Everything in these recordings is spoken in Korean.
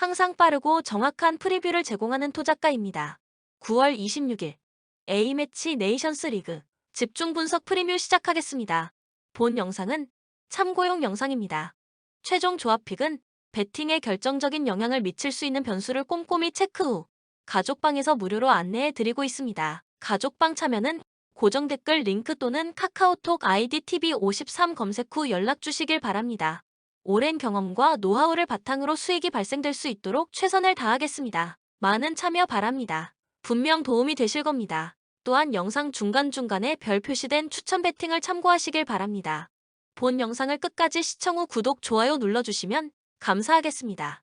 항상 빠르고 정확한 프리뷰를 제공하는 토작가입니다. 9월 26일 A매치 네이션스 리그 집중 분석 프리뷰 시작하겠습니다. 본 영상은 참고용 영상입니다. 최종 조합픽은 배팅에 결정적인 영향을 미칠 수 있는 변수를 꼼꼼히 체크 후 가족방에서 무료로 안내해 드리고 있습니다. 가족방 참여는 고정 댓글 링크 또는 카카오톡 아이디 TV53 검색 후 연락 주시길 바랍니다. 오랜 경험과 노하우를 바탕으로 수익이 발생될 수 있도록 최선을 다하겠습니다. 많은 참여 바랍니다. 분명 도움이 되실 겁니다. 또한 영상 중간중간에 별 표시된 추천 배팅을 참고하시길 바랍니다. 본 영상을 끝까지 시청 후 구독, 좋아요 눌러주시면 감사하겠습니다.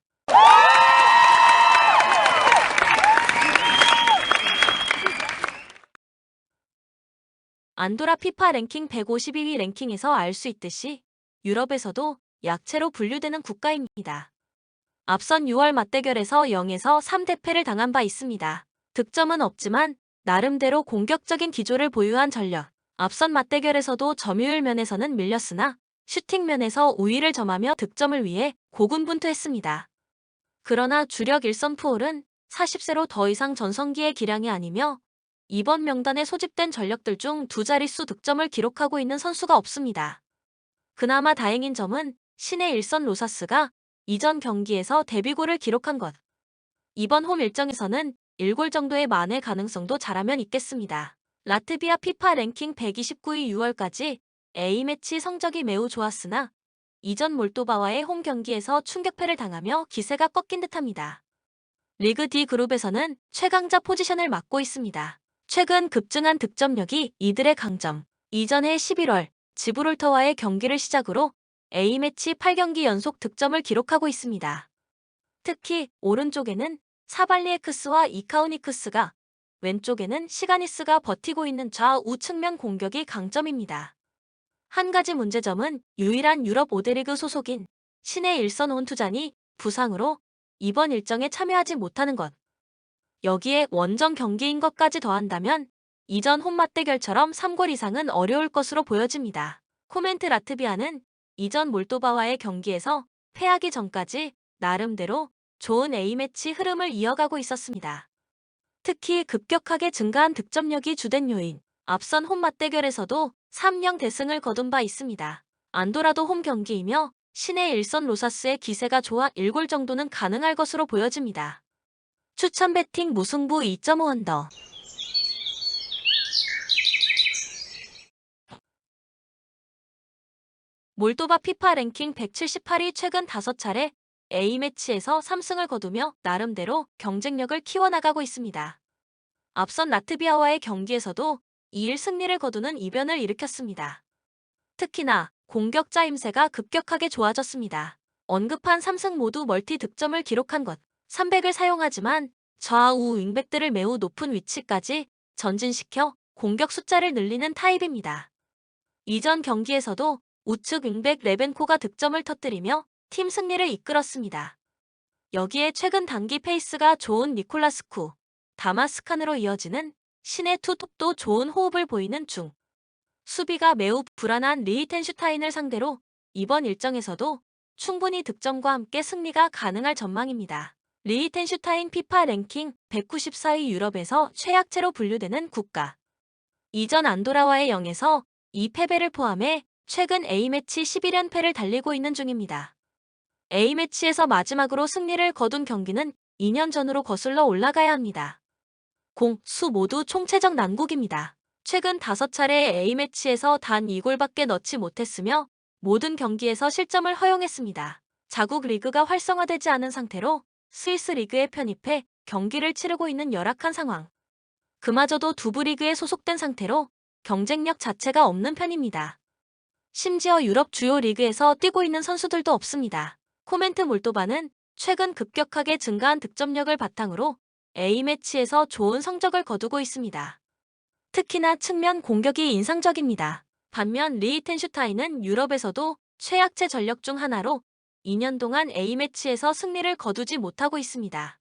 안도라 피파 랭킹 152위 랭킹에서 알 수 있듯이 유럽에서도 약체로 분류되는 국가입니다. 앞선 6월 맞대결에서 0에서 3대패를 당한 바 있습니다. 득점은 없지만 나름대로 공격적인 기조를 보유한 전력. 앞선 맞대결에서도 점유율 면에서는 밀렸으나 슈팅 면에서 우위를 점하며 득점을 위해 고군분투했습니다. 그러나 주력 일선 푸올은 40세로 더 이상 전성기의 기량이 아니며 이번 명단에 소집된 전력들 중 두 자릿수 득점을 기록하고 있는 선수가 없습니다. 그나마 다행인 점은 신의 일선 로사스가 이전 경기에서 데뷔골을 기록한 것. 이번 홈 일정에서는 1골 정도의 만회 가능성도 잘하면 있겠습니다. 라트비아 피파 랭킹 129위 6월까지 A매치 성적이 매우 좋았으나 이전 몰도바와의 홈 경기에서 충격패를 당하며 기세가 꺾인 듯합니다. 리그 D 그룹에서는 최강자 포지션을 맡고 있습니다. 최근 급증한 득점력이 이들의 강점. 이전해 11월 지브롤터와의 경기를 시작으로 A매치 8경기 연속 득점을 기록하고 있습니다. 특히 오른쪽에는 사발리에크스와 이카우니크스가, 왼쪽에는 시가니스가 버티고 있는 좌우 측면 공격이 강점입니다. 한 가지 문제점은 유일한 유럽 5대 리그 소속인 신의 일선 혼투잔이 부상으로 이번 일정에 참여하지 못하는 것. 여기에 원정 경기인 것까지 더한다면 이전 홈 맞대결처럼 3골 이상은 어려울 것으로 보여집니다. 코멘트 라트비아는 이전 몰도바와의 경기에서 패하기 전까지 나름대로 좋은 A매치 흐름을 이어가고 있었습니다. 특히 급격하게 증가한 득점력이 주된 요인. 앞선 홈 맞대결에서도 3-0 대승을 거둔 바 있습니다. 안도라도 홈 경기이며 신의 일선 로사스의 기세가 좋아 1골 정도는 가능할 것으로 보여집니다. 추천 배팅 무승부 2.5 언더. 몰도바 피파 랭킹 178위 최근 5차례 A매치에서 3승을 거두며 나름대로 경쟁력을 키워나가고 있습니다. 앞선 라트비아와의 경기에서도 2일 승리를 거두는 이변을 일으켰습니다. 특히나 공격자 임세가 급격하게 좋아졌습니다. 언급한 3승 모두 멀티 득점을 기록한 것. 300을 사용하지만 좌우 윙백들을 매우 높은 위치까지 전진시켜 공격 숫자를 늘리는 타입입니다. 이전 경기에서도 우측 윙백 레벤코가 득점을 터뜨리며 팀 승리를 이끌었습니다. 여기에 최근 단기 페이스가 좋은 니콜라스쿠, 다마스칸으로 이어지는 신의 투톱도 좋은 호흡을 보이는 중. 수비가 매우 불안한 리히텐슈타인을 상대로 이번 일정에서도 충분히 득점과 함께 승리가 가능할 전망입니다. 리히텐슈타인 피파 랭킹 194위 유럽에서 최약체로 분류되는 국가. 이전 안도라와의 0에서 2패배를 포함해 최근 A매치 11연패를 달리고 있는 중입니다. A매치에서 마지막으로 승리를 거둔 경기는 2년 전으로 거슬러 올라가야 합니다. 공, 수 모두 총체적 난국입니다. 최근 5차례 A매치에서 단 2골밖에 넣지 못했으며 모든 경기에서 실점을 허용했습니다. 자국 리그가 활성화되지 않은 상태로 스위스 리그에 편입해 경기를 치르고 있는 열악한 상황. 그마저도 두부 리그에 소속된 상태로 경쟁력 자체가 없는 편입니다. 심지어 유럽 주요 리그에서 뛰고 있는 선수들도 없습니다. 코멘트 몰도바는 최근 급격하게 증가한 득점력을 바탕으로 A매치에서 좋은 성적을 거두고 있습니다. 특히나 측면 공격이 인상적입니다. 반면 리히텐슈타인은 유럽에서도 최약체 전력 중 하나로 2년 동안 A매치에서 승리를 거두지 못하고 있습니다.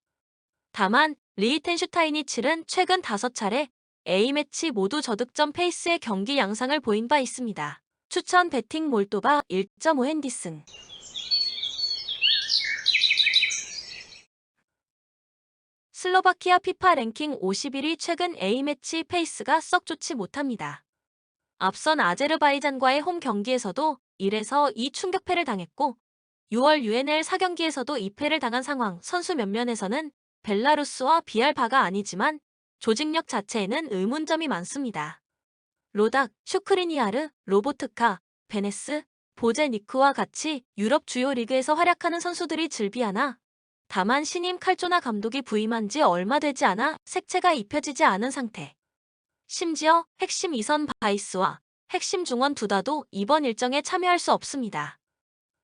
다만 리히텐슈타인이 치른 최근 5차례 A매치 모두 저득점 페이스의 경기 양상을 보인 바 있습니다. 추천 배팅 몰도바 1.5 핸디슨. 슬로바키아 피파 랭킹 51위 최근 A매치 페이스가 썩 좋지 못합니다. 앞선 아제르바이잔과의 홈 경기에서도 1에서 2 충격패를 당했고 6월 UNL 4경기에서도 2패를 당한 상황. 선수 면면에서는 벨라루스와 비할 바가 아니지만 조직력 자체에는 의문점이 많습니다. 로닥, 슈크리니아르, 로보트카, 베네스, 보제니크와 같이 유럽 주요 리그에서 활약하는 선수들이 즐비하나 다만 신임 칼조나 감독이 부임한 지 얼마 되지 않아 색채가 입혀지지 않은 상태. 심지어 핵심 2선 바이스와 핵심 중원 두다도 이번 일정에 참여할 수 없습니다.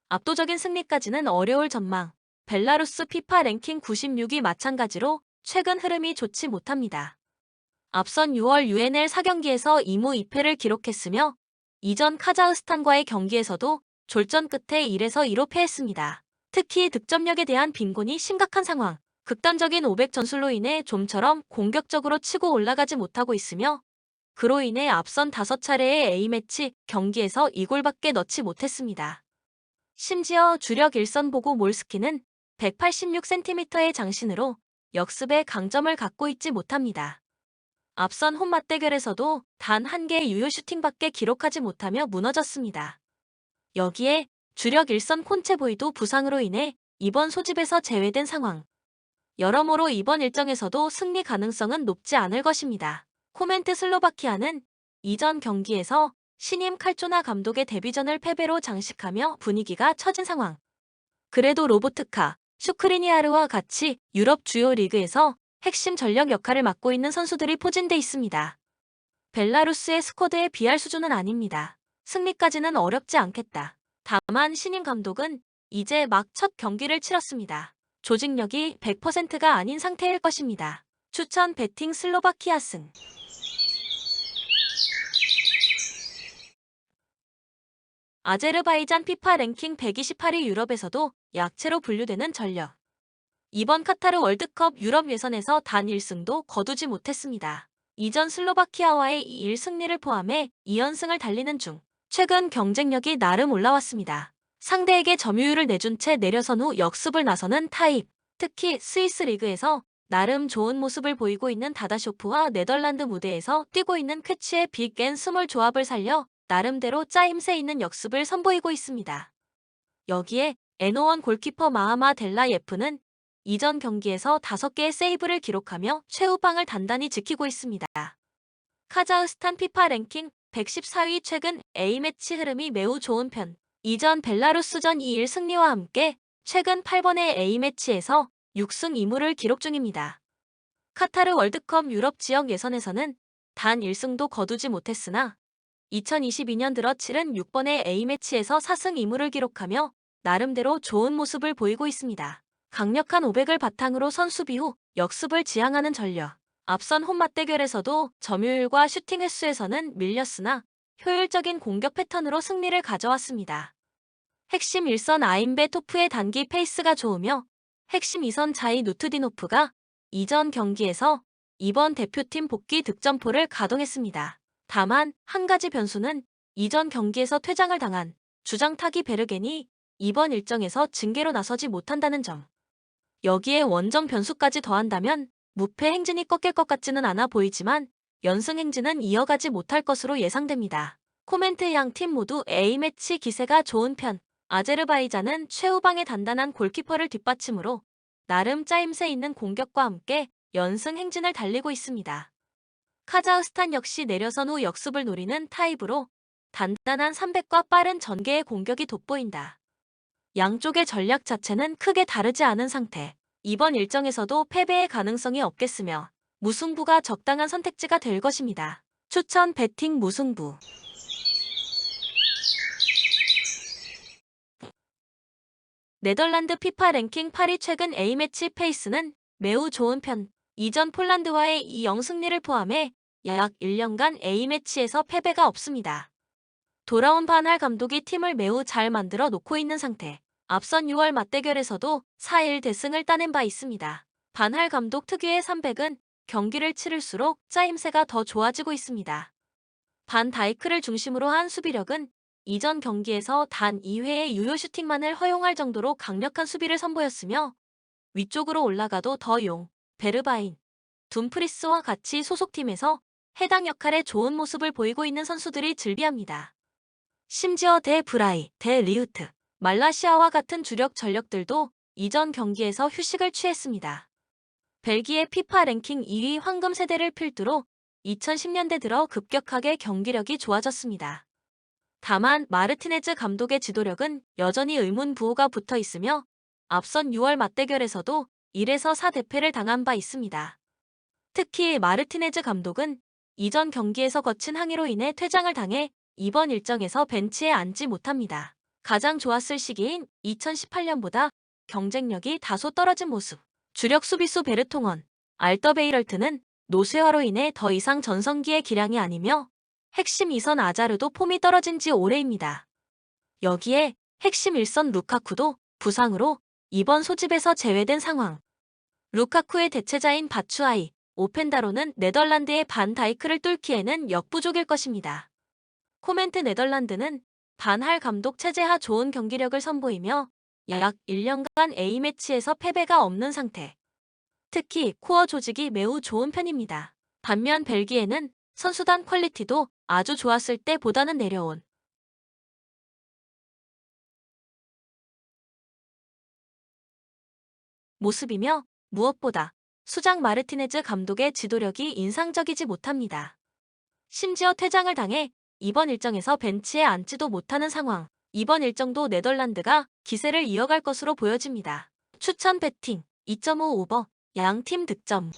압도적인 승리까지는 어려울 전망. 벨라루스 피파 랭킹 96위 마찬가지로 최근 흐름이 좋지 못합니다. 앞선 6월 UNL 4경기에서 2무 2패를 기록했으며 이전 카자흐스탄과의 경기에서도 졸전 끝에 1에서 2로 패했습니다. 특히 득점력에 대한 빈곤이 심각한 상황. 극단적인 500 전술로 인해 좀처럼 공격적으로 치고 올라가지 못하고 있으며 그로 인해 앞선 5차례의 A매치 경기에서 2골밖에 넣지 못했습니다. 심지어 주력 일선 보고 몰스키는 186cm의 장신으로 역습에 강점을 갖고 있지 못합니다. 앞선 홈 맞대결에서도 단 한 개의 유효 슈팅밖에 기록하지 못하며 무너졌습니다. 여기에 주력 일선 콘체보이도 부상으로 인해 이번 소집에서 제외된 상황. 여러모로 이번 일정에서도 승리 가능성은 높지 않을 것입니다. 코멘트 슬로바키아는 이전 경기에서 신임 칼조나 감독의 데뷔전을 패배로 장식하며 분위기가 처진 상황. 그래도 로보트카, 슈크리니아르와 같이 유럽 주요 리그에서 핵심 전력 역할을 맡고 있는 선수들이 포진돼 있습니다. 벨라루스의 스쿼드에 비할 수준은 아닙니다. 승리까지는 어렵지 않겠다. 다만 신임 감독은 이제 막 첫 경기를 치렀습니다. 조직력이 100%가 아닌 상태일 것입니다. 추천 배팅 슬로바키아 승. 아제르바이잔 피파 랭킹 128위 유럽에서도 약체로 분류되는 전력. 이번 카타르 월드컵 유럽 예선에서 단 1승도 거두지 못했습니다. 이전 슬로바키아와의 2일 승리를 포함해 2연승을 달리는 중 최근 경쟁력이 나름 올라왔습니다. 상대에게 점유율을 내준 채 내려선 후 역습을 나서는 타입. 특히 스위스 리그에서 나름 좋은 모습을 보이고 있는 다다쇼프와 네덜란드 무대에서 뛰고 있는 쾌치의 빅 앤 스몰 조합을 살려 나름대로 짜임새 있는 역습을 선보이고 있습니다. 여기에 N1 골키퍼 마하마 델라예프는 이전 경기에서 5개의 세이브를 기록하며 최후방을 단단히 지키고 있습니다. 카자흐스탄 피파 랭킹 114위 최근 A매치 흐름이 매우 좋은 편. 이전 벨라루스전 2일 승리와 함께 최근 8번의 A매치에서 6승 2무를 기록 중입니다. 카타르 월드컵 유럽 지역 예선에서는 단 1승도 거두지 못했으나 2022년 들어 치른 6번의 A매치에서 4승 2무를 기록하며 나름대로 좋은 모습을 보이고 있습니다. 강력한 500을 바탕으로 선수비 후 역습을 지향하는 전력. 앞선 홈 맞대결에서도 점유율과 슈팅 횟수에서는 밀렸으나 효율적인 공격 패턴으로 승리를 가져왔습니다. 핵심 1선 아임베 토프의 단기 페이스가 좋으며 핵심 2선 자이 누트디노프가 이전 경기에서 이번 대표팀 복귀 득점포를 가동했습니다. 다만 한 가지 변수는 이전 경기에서 퇴장을 당한 주장타기 베르겐이 이번 일정에서 징계로 나서지 못한다는 점. 여기에 원정 변수까지 더한다면 무패 행진이 꺾일 것 같지는 않아 보이지만 연승 행진은 이어가지 못할 것으로 예상됩니다. 코멘트 양 팀 모두 A매치 기세가 좋은 편. 아제르바이잔은 최후방에 단단한 골키퍼를 뒷받침으로 나름 짜임새 있는 공격과 함께 연승 행진을 달리고 있습니다. 카자흐스탄 역시 내려선 후 역습을 노리는 타입으로 단단한 300과 빠른 전개의 공격이 돋보인다. 양쪽의 전략 자체는 크게 다르지 않은 상태. 이번 일정에서도 패배의 가능성이 없겠으며 무승부가 적당한 선택지가 될 것입니다. 추천 배팅 무승부. 네덜란드 피파 랭킹 8위 최근 A매치 페이스는 매우 좋은 편. 이전 폴란드와의 2-0 승리를 포함해 약 1년간 A매치에서 패배가 없습니다. 돌아온 반할 감독이 팀을 매우 잘 만들어 놓고 있는 상태. 앞선 6월 맞대결에서도 4-1 대승을 따낸 바 있습니다. 반할 감독 특유의 300은 경기를 치를수록 짜임새가 더 좋아지고 있습니다. 반 다이크를 중심으로 한 수비력은 이전 경기에서 단 2회의 유효 슈팅만을 허용할 정도로 강력한 수비를 선보였으며 위쪽으로 올라가도 더 용, 베르바인, 둠프리스와 같이 소속팀에서 해당 역할에 좋은 모습을 보이고 있는 선수들이 즐비합니다. 심지어 데 브라이, 데 리흐트, 말라시아와 같은 주력 전력들도 이전 경기에서 휴식을 취했습니다. 벨기에 피파 랭킹 2위 황금 세대를 필두로 2010년대 들어 급격하게 경기력이 좋아졌습니다. 다만 마르티네즈 감독의 지도력은 여전히 의문부호가 붙어 있으며 앞선 6월 맞대결에서도 1에서 4 대패를 당한 바 있습니다. 특히 마르티네즈 감독은 이전 경기에서 거친 항의로 인해 퇴장을 당해 이번 일정에서 벤치에 앉지 못합니다. 가장 좋았을 시기인 2018년보다 경쟁력이 다소 떨어진 모습. 주력 수비수 베르통원, 알더베이럴트는 노쇠화로 인해 더 이상 전성기의 기량이 아니며 핵심 2선 아자르도 폼이 떨어진 지 오래입니다. 여기에 핵심 1선 루카쿠도 부상으로 이번 소집에서 제외된 상황. 루카쿠의 대체자인 바추아이, 오펜다로는 네덜란드의 반 다이크를 뚫기에는 역부족일 것입니다. 코멘트 네덜란드는 반할 감독 체제하 좋은 경기력을 선보이며 약 1년간 A매치에서 패배가 없는 상태. 특히 코어 조직이 매우 좋은 편입니다. 반면 벨기에는 선수단 퀄리티도 아주 좋았을 때보다는 내려온 모습이며 무엇보다 수장 마르티네즈 감독의 지도력이 인상적이지 못합니다. 심지어 퇴장을 당해 이번 일정에서 벤치에 앉지도 못하는 상황. 이번 일정도 네덜란드가 기세를 이어갈 것으로 보여집니다. 추천 배팅 2.5 오버 양 팀 득점.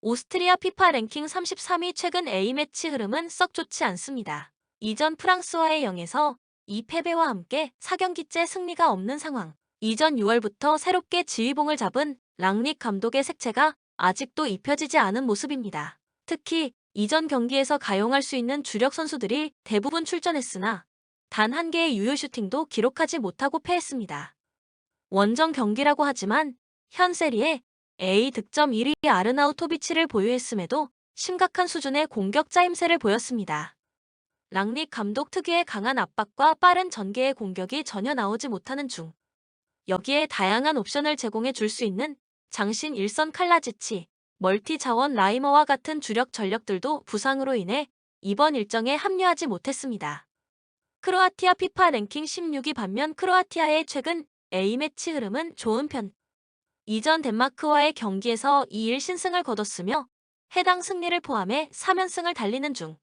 오스트리아 피파 랭킹 33위 최근 A매치 흐름은 썩 좋지 않습니다. 이전 프랑스와의 0에서 2패배와 함께 4경기째 승리가 없는 상황. 이전 6월부터 새롭게 지휘봉을 잡은 랑닉 감독의 색채가 아직도 입혀지지 않은 모습입니다. 특히 이전 경기에서 가용할 수 있는 주력 선수들이 대부분 출전했으나 단 한 개의 유효 슈팅도 기록하지 못하고 패했습니다. 원정 경기라고 하지만 현 세리에 A 득점 1위 아르나우토비치를 보유했음에도 심각한 수준의 공격 짜임새를 보였습니다. 랑닉 감독 특유의 강한 압박과 빠른 전개의 공격이 전혀 나오지 못하는 중 여기에 다양한 옵션을 제공해 줄 수 있는 장신 일선 칼라지치, 멀티 자원 라이머와 같은 주력 전력들도 부상으로 인해 이번 일정에 합류하지 못했습니다. 크로아티아 피파 랭킹 16위 반면 크로아티아의 최근 A매치 흐름은 좋은 편. 이전 덴마크와의 경기에서 2일 신승을 거뒀으며 해당 승리를 포함해 3연승을 달리는 중.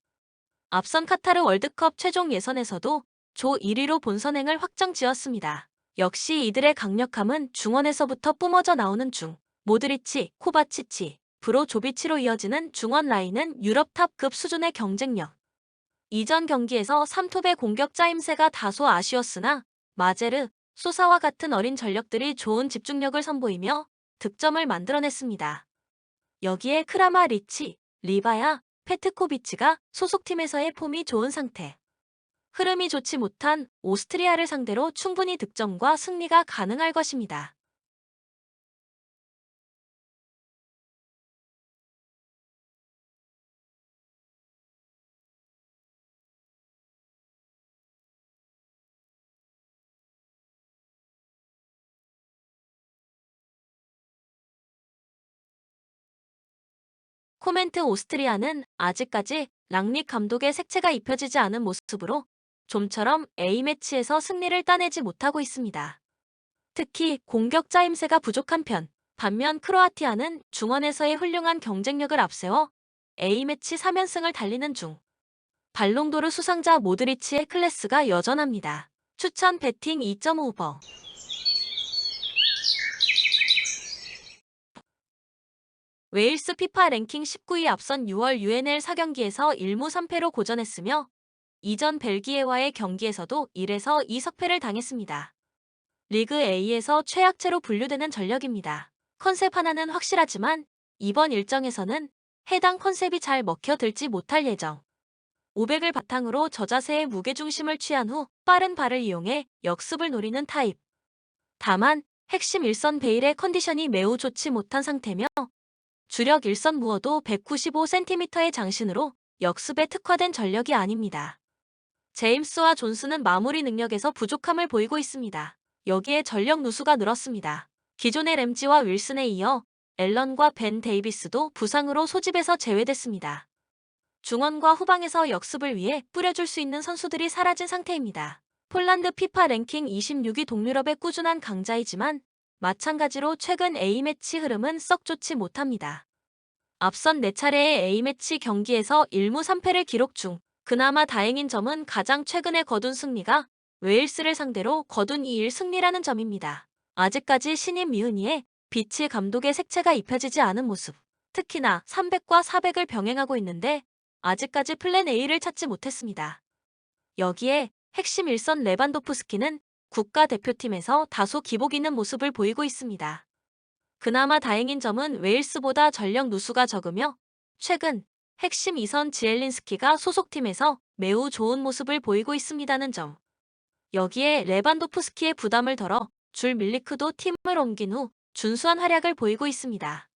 앞선 카타르 월드컵 최종 예선에서도 조 1위로 본선행을 확정지었습니다. 역시 이들의 강력함은 중원에서부터 뿜어져 나오는 중. 모드리치, 코바치치, 브로조비치로 이어지는 중원 라인은 유럽 탑급 수준의 경쟁력. 이전 경기에서 3톱의 공격 짜임새가 다소 아쉬웠으나 마제르, 소사와 같은 어린 전력들이 좋은 집중력을 선보이며 득점을 만들어냈습니다. 여기에 크라마리치, 리바야, 페트코비치가 소속팀에서의 폼이 좋은 상태. 흐름이 좋지 못한 오스트리아를 상대로 충분히 득점과 승리가 가능할 것입니다. 코멘트 오스트리아는 아직까지 랑닉 감독의 색채가 입혀지지 않은 모습으로 좀처럼 A매치에서 승리를 따내지 못하고 있습니다. 특히 공격 짜임새가 부족한 편. 반면 크로아티아는 중원에서의 훌륭한 경쟁력을 앞세워 A매치 3연승을 달리는 중. 발롱도르 수상자 모드리치의 클래스가 여전합니다. 추천 배팅 2.5버. 웨일스 피파 랭킹 19위 앞선 6월 UNL 4경기에서 1무 3패로 고전했으며 이전 벨기에와의 경기에서도 1에서 2석패를 당했습니다. 리그 A에서 최약체로 분류되는 전력입니다. 컨셉 하나는 확실하지만 이번 일정에서는 해당 컨셉이 잘 먹혀들지 못할 예정. 500을 바탕으로 저자세의 무게중심을 취한 후 빠른 발을 이용해 역습을 노리는 타입. 다만 핵심 일선 베일의 컨디션이 매우 좋지 못한 상태며 주력 일선 무어도 195cm의 장신으로 역습에 특화된 전력이 아닙니다. 제임스와 존스는 마무리 능력에서 부족함을 보이고 있습니다. 여기에 전력 누수가 늘었습니다. 기존의 램지와 윌슨에 이어 앨런과 벤 데이비스도 부상으로 소집에서 제외됐습니다. 중원과 후방에서 역습을 위해 뿌려줄 수 있는 선수들이 사라진 상태입니다. 폴란드 피파 랭킹 26위 동유럽의 꾸준한 강자이지만 마찬가지로 최근 A매치 흐름은 썩 좋지 못합니다. 앞선 4차례의 A매치 경기에서 1무 3패를 기록 중, 그나마 다행인 점은 가장 최근에 거둔 승리가 웨일스를 상대로 거둔 2일 승리라는 점입니다. 아직까지 신인 미은이에 비치 감독의 색채가 입혀지지 않은 모습, 특히나 300과 400을 병행하고 있는데 아직까지 플랜 A를 찾지 못했습니다. 여기에 핵심 일선 레반도프스키는 국가대표팀에서 다소 기복 있는 모습을 보이고 있습니다. 그나마 다행인 점은 웨일스보다 전력 누수가 적으며 최근 핵심 2선 지엘린스키가 소속팀에서 매우 좋은 모습을 보이고 있습니다는 점. 여기에 레반도프스키의 부담을 덜어 줄 밀리크도 팀을 옮긴 후 준수한 활약을 보이고 있습니다.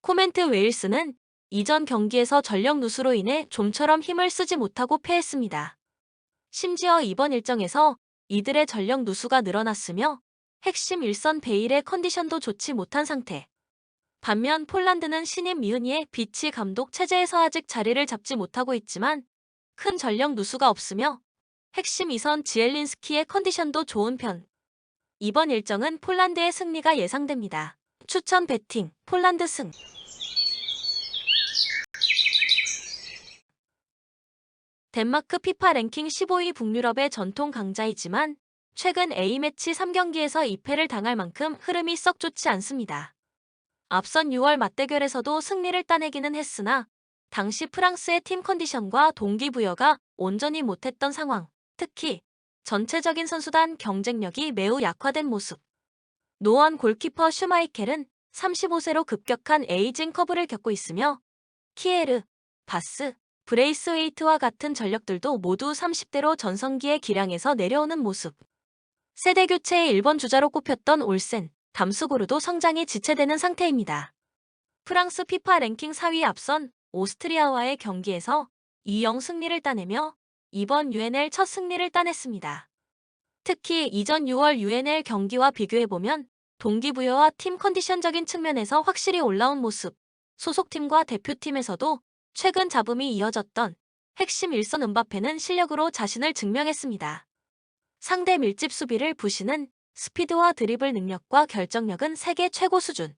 코멘트 웨일스는 이전 경기에서 전력 누수로 인해 좀처럼 힘을 쓰지 못하고 패했습니다. 심지어 이번 일정에서 이들의 전력 누수가 늘어났으며 핵심 일선 베일의 컨디션도 좋지 못한 상태. 반면 폴란드는 신인 미은이의 비치 감독 체제에서 아직 자리를 잡지 못하고 있지만 큰 전력 누수가 없으며 핵심 2선 지엘린스키의 컨디션도 좋은 편. 이번 일정은 폴란드의 승리가 예상됩니다. 추천 배팅, 폴란드 승. 덴마크 피파 랭킹 15위 북유럽의 전통 강자이지만 최근 A매치 3경기에서 2패를 당할 만큼 흐름이 썩 좋지 않습니다. 앞선 6월 맞대결에서도 승리를 따내기는 했으나 당시 프랑스의 팀 컨디션과 동기부여가 온전히 못했던 상황, 특히 전체적인 선수단 경쟁력이 매우 약화된 모습. 노원 골키퍼 슈마이켈은 35세로 급격한 에이징 커브를 겪고 있으며 키에르, 바스, 브레이스웨이트와 같은 전력들도 모두 30대로 전성기의 기량에서 내려오는 모습. 세대 교체의 1번 주자로 꼽혔던 올센, 담스고르도 성장이 지체되는 상태입니다. 프랑스 피파 랭킹 4위 앞선 오스트리아와의 경기에서 2-0 승리를 따내며 이번 UNL 첫 승리를 따냈습니다. 특히 이전 6월 UNL 경기와 비교해보면 동기부여와 팀 컨디션적인 측면에서 확실히 올라온 모습, 소속팀과 대표팀에서도 최근 잡음이 이어졌던 핵심 일선 음바페는 실력으로 자신을 증명했습니다. 상대 밀집 수비를 부시는 스피드와 드리블 능력과 결정력은 세계 최고 수준.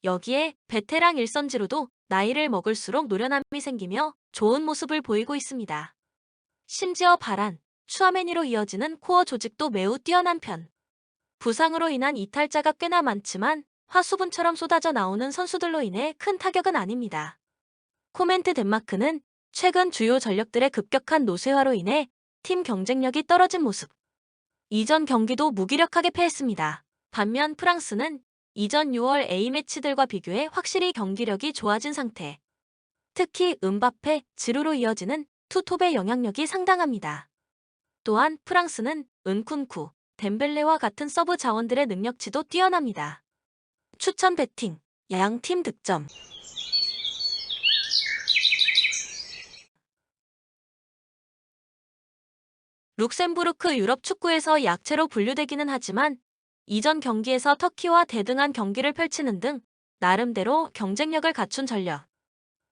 여기에 베테랑 일선지로도 나이를 먹을수록 노련함이 생기며 좋은 모습을 보이고 있습니다. 심지어 바란, 추아메니로 이어지는 코어 조직도 매우 뛰어난 편. 부상으로 인한 이탈자가 꽤나 많지만 화수분처럼 쏟아져 나오는 선수들로 인해 큰 타격은 아닙니다. 코멘트 덴마크는 최근 주요 전력들의 급격한 노쇠화로 인해 팀 경쟁력이 떨어진 모습. 이전 경기도 무기력하게 패했습니다. 반면 프랑스는 이전 6월 A매치들과 비교해 확실히 경기력이 좋아진 상태. 특히 음바페, 지루로 이어지는 투톱의 영향력이 상당합니다. 또한 프랑스는 은쿤쿠, 덴벨레와 같은 서브 자원들의 능력치도 뛰어납니다. 추천 배팅, 양팀 득점. 룩셈부르크 유럽 축구에서 약체로 분류되기는 하지만 이전 경기에서 터키와 대등한 경기를 펼치는 등 나름대로 경쟁력을 갖춘 전력.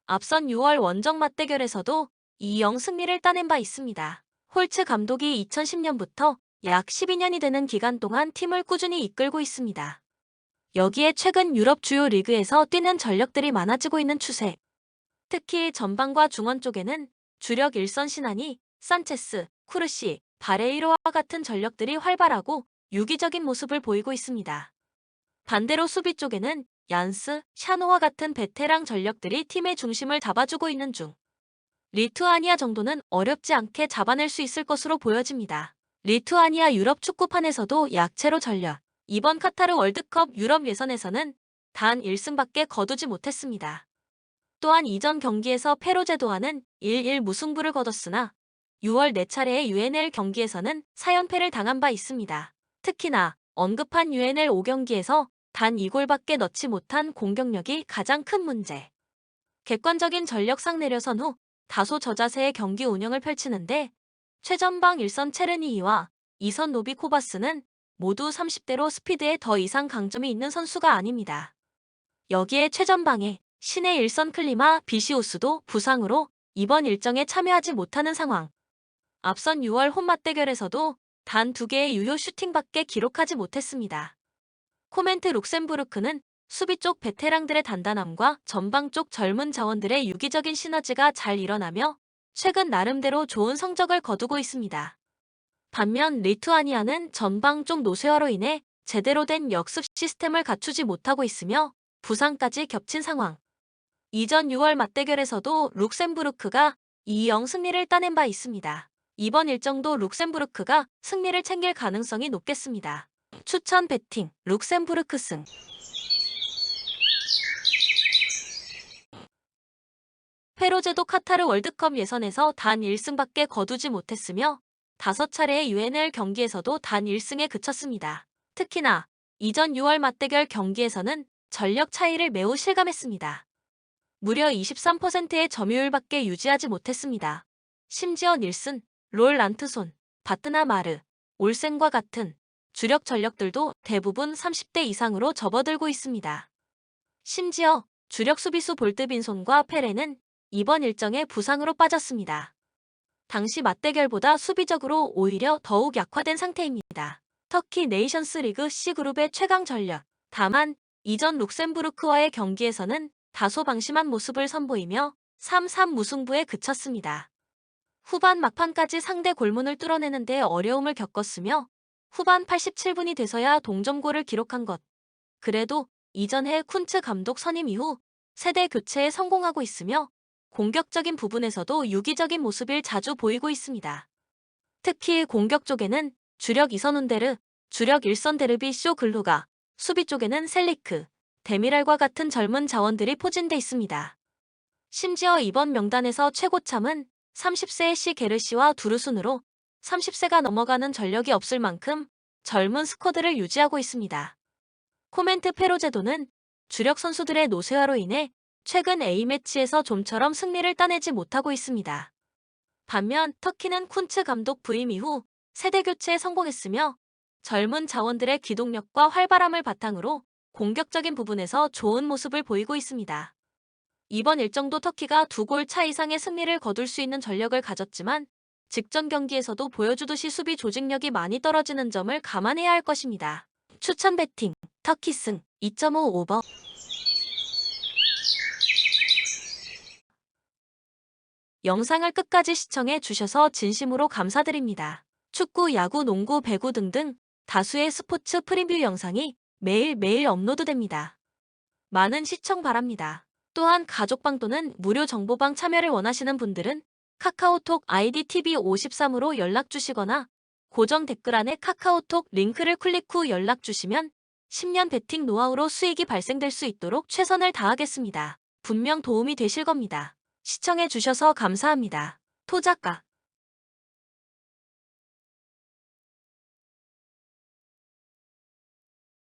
앞선 6월 원정 맞대결에서도 2-0 승리를 따낸 바 있습니다. 홀츠 감독이 2010년부터 약 12년이 되는 기간 동안 팀을 꾸준히 이끌고 있습니다. 여기에 최근 유럽 주요 리그에서 뛰는 전력들이 많아지고 있는 추세. 특히 전방과 중원 쪽에는 주력 일선 신한이 산체스, 쿠르시, 바레이로와 같은 전력들이 활발하고 유기적인 모습을 보이고 있습니다. 반대로 수비 쪽에는 얀스, 샤노와 같은 베테랑 전력들이 팀의 중심을 잡아주고 있는 중. 리투아니아 정도는 어렵지 않게 잡아낼 수 있을 것으로 보여집니다. 리투아니아 유럽 축구판에서도 약체로 전력. 이번 카타르 월드컵 유럽 예선에서는 단 1승밖에 거두지 못했습니다. 또한 이전 경기에서 페로제도와는 1-1 무승부를 거뒀으나 6월 4차례의 UNL 경기에서는 4연패를 당한 바 있습니다. 특히나 언급한 UNL 5경기에서 단 2골밖에 넣지 못한 공격력이 가장 큰 문제. 객관적인 전력상 내려선 후 다소 저자세의 경기 운영을 펼치는데 최전방 1선 체르니히와 2선 노비코바스는 모두 30대로 스피드에 더 이상 강점이 있는 선수가 아닙니다. 여기에 최전방에 신의 1선 클리마 비시오스도 부상으로 이번 일정에 참여하지 못하는 상황. 앞선 6월 홈 맞대결에서도 단 2개의 유효 슈팅밖에 기록하지 못했습니다. 코멘트 룩셈부르크는 수비 쪽 베테랑들의 단단함과 전방 쪽 젊은 자원들의 유기적인 시너지가 잘 일어나며 최근 나름대로 좋은 성적을 거두고 있습니다. 반면 리투아니아는 전방 쪽 노쇠화로 인해 제대로 된 역습 시스템을 갖추지 못하고 있으며 부상까지 겹친 상황. 이전 6월 맞대결에서도 룩셈부르크가 2-0 승리를 따낸 바 있습니다. 이번 일정도 룩셈부르크가 승리를 챙길 가능성이 높겠습니다. 추천 베팅 룩셈부르크 승. 페로제도 카타르 월드컵 예선에서 단 1승밖에 거두지 못했으며 5차례의 UNL 경기에서도 단 1승에 그쳤습니다. 특히나 이전 6월 맞대결 경기에서는 전력 차이를 매우 실감했습니다. 무려 23%의 점유율밖에 유지하지 못했습니다. 심지어 닐슨, 롤 란트손, 바트나 마르, 올센과 같은 주력 전력들도 대부분 30대 이상으로 접어들고 있습니다. 심지어 주력 수비수 볼트빈손과 페레는 이번 일정에 부상으로 빠졌습니다. 당시 맞대결보다 수비적으로 오히려 더욱 약화된 상태입니다. 터키 네이션스 리그 C그룹의 최강 전력. 다만 이전 룩셈부르크와의 경기에서는 다소 방심한 모습을 선보이며 3-3 무승부에 그쳤습니다. 후반 막판까지 상대 골문을 뚫어내는 데 어려움을 겪었으며 후반 87분이 돼서야 동점골을 기록한 것. 그래도 이전해 쿤츠 감독 선임 이후 세대 교체에 성공하고 있으며 공격적인 부분에서도 유기적인 모습을 자주 보이고 있습니다. 특히 공격 쪽에는 주력 2선 운데르, 주력 1선 데르비 쇼 글루가, 수비 쪽에는 셀리크, 데미랄과 같은 젊은 자원들이 포진돼 있습니다. 심지어 이번 명단에서 최고참은 30세의 시 게르시와 두루순으로 30세가 넘어가는 전력이 없을 만큼 젊은 스쿼드를 유지하고 있습니다. 코멘트 페로제도는 주력 선수들의 노쇠화로 인해 최근 A매치에서 좀처럼 승리를 따내지 못하고 있습니다. 반면 터키는 쿤츠 감독 부임 이후 세대 교체에 성공했으며 젊은 자원들의 기동력과 활발함을 바탕으로 공격적인 부분에서 좋은 모습을 보이고 있습니다. 이번 일정도 터키가 2골 차 이상의 승리를 거둘 수 있는 전력을 가졌지만 직전 경기에서도 보여주듯이 수비 조직력이 많이 떨어지는 점을 감안해야 할 것입니다. 추천 베팅 터키 승 2.5 오버. 영상을 끝까지 시청해 주셔서 진심으로 감사드립니다. 축구, 야구, 농구, 배구 등등 다수의 스포츠 프리뷰 영상이 매일매일 업로드됩니다. 많은 시청 바랍니다. 또한 가족방 또는 무료 정보방 참여를 원하시는 분들은 카카오톡 아이디 TV53으로 연락 주시거나 고정 댓글란에 카카오톡 링크를 클릭 후 연락 주시면 10년 베팅 노하우로 수익이 발생될 수 있도록 최선을 다하겠습니다. 분명 도움이 되실 겁니다. 시청해 주셔서 감사합니다. 토작가